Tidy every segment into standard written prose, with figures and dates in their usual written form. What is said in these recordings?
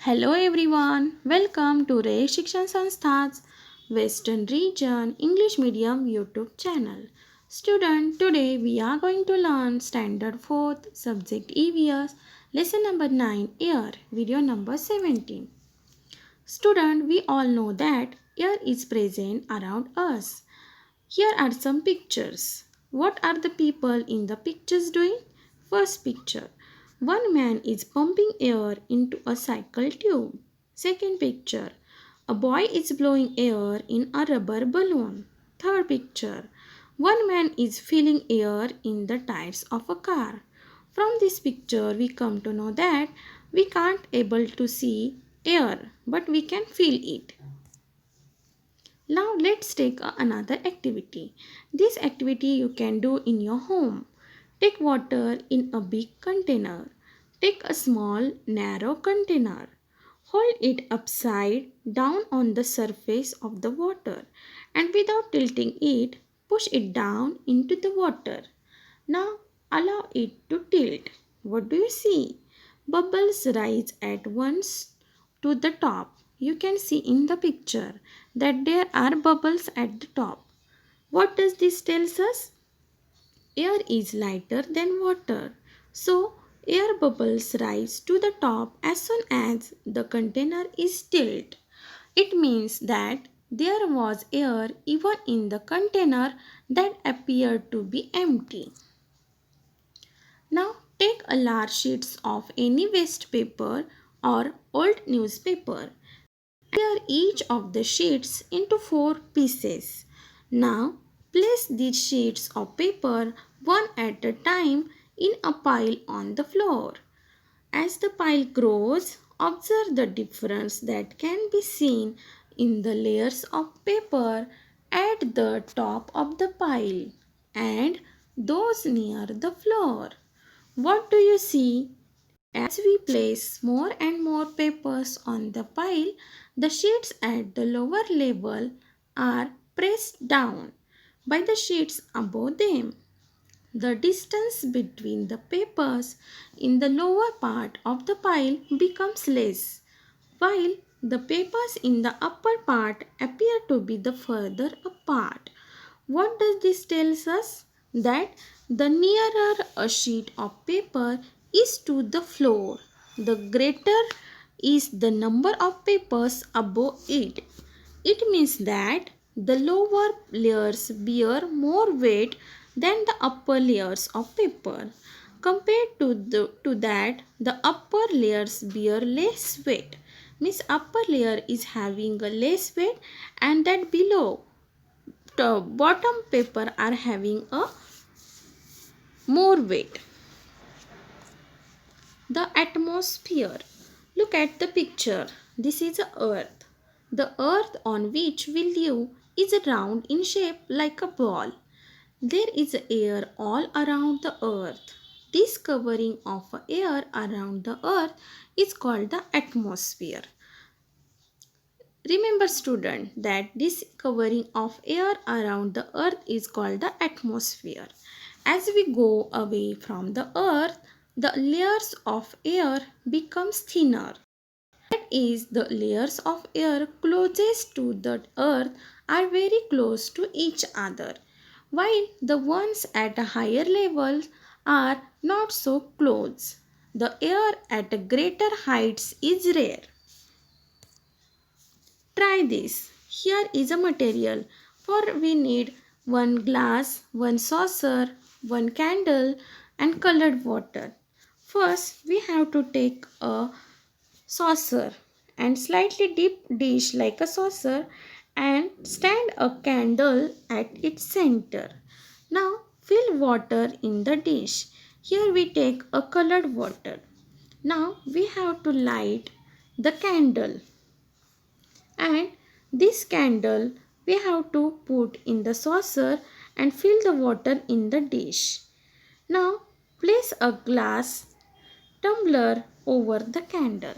Hello everyone, welcome to Ray Shikshan Sanstha's Western Region English Medium YouTube channel. Student, today we are going to learn Standard 4th Subject EVS Lesson number 9 Air, video number 17. Student, we all know that air is present around us. Here are some pictures. What are the people in the pictures doing? First picture. One man is pumping air into a cycle tube. Second picture. A boy is blowing air in a rubber balloon. Third picture. One man is filling air in the tires of a car. From this picture we come to know that we can't able to see air but we can feel it. Now let's take another activity. This activity you can do in your home. Take water in a big container. Take a small narrow container. Hold it upside down on the surface of the water and without tilting it, push it down into the water. Now allow it to tilt. What do you see? Bubbles rise at once to the top. You can see in the picture that there are bubbles at the top. What does this tell us? Air is lighter than water. So, air bubbles rise to the top as soon as the container is tilted. It means that there was air even in the container that appeared to be empty. Now take a large sheets of any waste paper or old newspaper. Tear each of the sheets into 4 pieces. Now place these sheets of paper one at a time in a pile on the floor. As the pile grows, observe the difference that can be seen in the layers of paper at the top of the pile and those near the floor. What do you see? As we place more and more papers on the pile, the sheets at the lower level are pressed down by the sheets above them. The distance between the papers in the lower part of the pile becomes less, while the papers in the upper part appear to be the further apart. What does this tell us? That the nearer a sheet of paper is to the floor, the greater is the number of papers above it. It means that the lower layers bear more weight than the upper layers of paper. Compared to that, the upper layers bear less weight. Means upper layer is having a less weight and that below the bottom paper are having a more weight. The atmosphere. Look at the picture. This is the earth. The earth on which we live is round in shape like a ball. There is air all around the earth. This covering of air around the earth is called the atmosphere. Remember student that this covering of air around the earth is called the atmosphere. As we go away from the earth, the layers of air becomes thinner. That is, the layers of air closest to the earth are very close to each other, while the ones at a higher level are not so close. The air at greater heights is rare. Try this. Here is a material. For we need one glass, one saucer, one candle and colored water. First we have to take a saucer and slightly deep dish like a saucer and stand a candle at its center. Now fill water in the dish. Here we take a colored water. Now we have to light the candle and this candle we have to put in the saucer and fill the water in the dish. Now place a glass tumbler over the candle.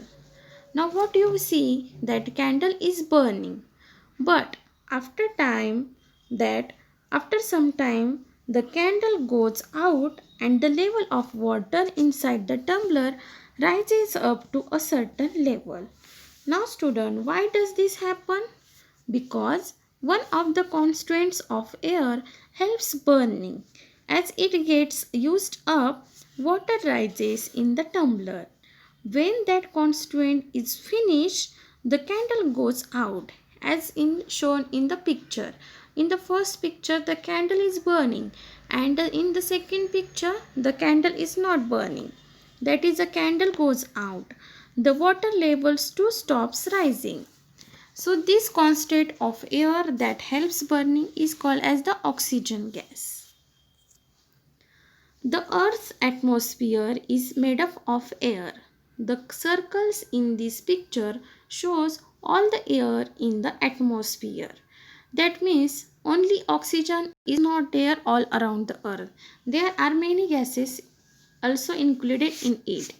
Now what you see that candle is burning, but after some time the candle goes out and the level of water inside the tumbler rises up to a certain level. Now student, why does this happen? Because one of the constraints of air helps burning. As it gets used up, water rises in the tumbler. When that constraint is finished, the candle goes out as in shown in the picture. In the first picture the candle is burning, and in the second picture the candle is not burning. That is, the candle goes out. The water levels too stops rising. So this constant of air that helps burning is called as the oxygen gas. The Earth's atmosphere is made up of air. The circles in this picture shows all the air in the atmosphere. That means only oxygen is not there all around the earth. There are many gases also included in it.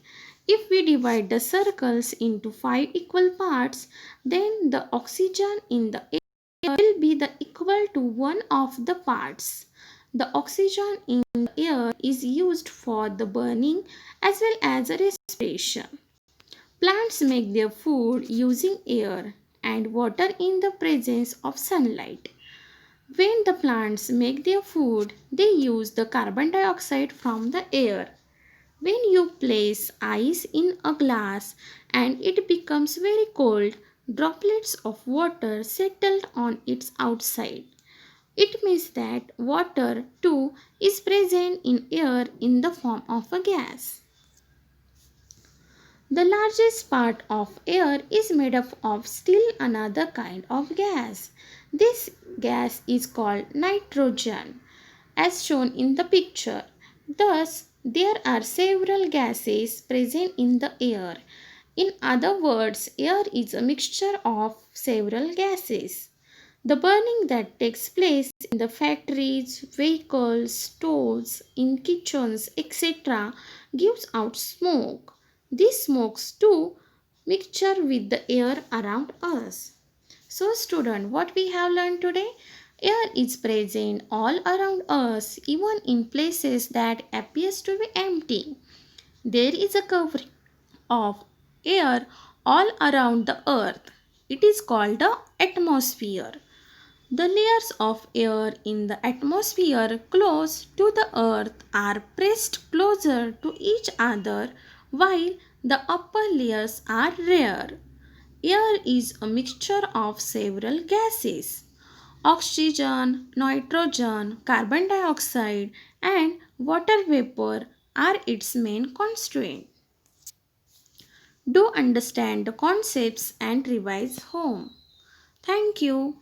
If we divide the circles into 5 equal parts, then the oxygen in the air will be the equal to one of the parts. The oxygen in the air is used for the burning as well as respiration. Plants make their food using air and water in the presence of sunlight. When the plants make their food, they use the carbon dioxide from the air. When you place ice in a glass and it becomes very cold, droplets of water settle on its outside. It means that water too is present in air in the form of a gas. The largest part of air is made up of still another kind of gas. This gas is called nitrogen, as shown in the picture. Thus, there are several gases present in the air. In other words, air is a mixture of several gases. The burning that takes place in the factories, vehicles, stores, in kitchens, etc., gives out smoke. These smokes too mixture with the air around us. So student, what we have learned today? Air is present all around us, even in places that appears to be empty. There is a covering of air all around the earth. It is called the atmosphere. The layers of air in the atmosphere close to the earth are pressed closer to each other while the upper layers are rare. Air is a mixture of several gases. Oxygen, nitrogen, carbon dioxide, and water vapor are its main constituents. Do understand the concepts and revise home. Thank you.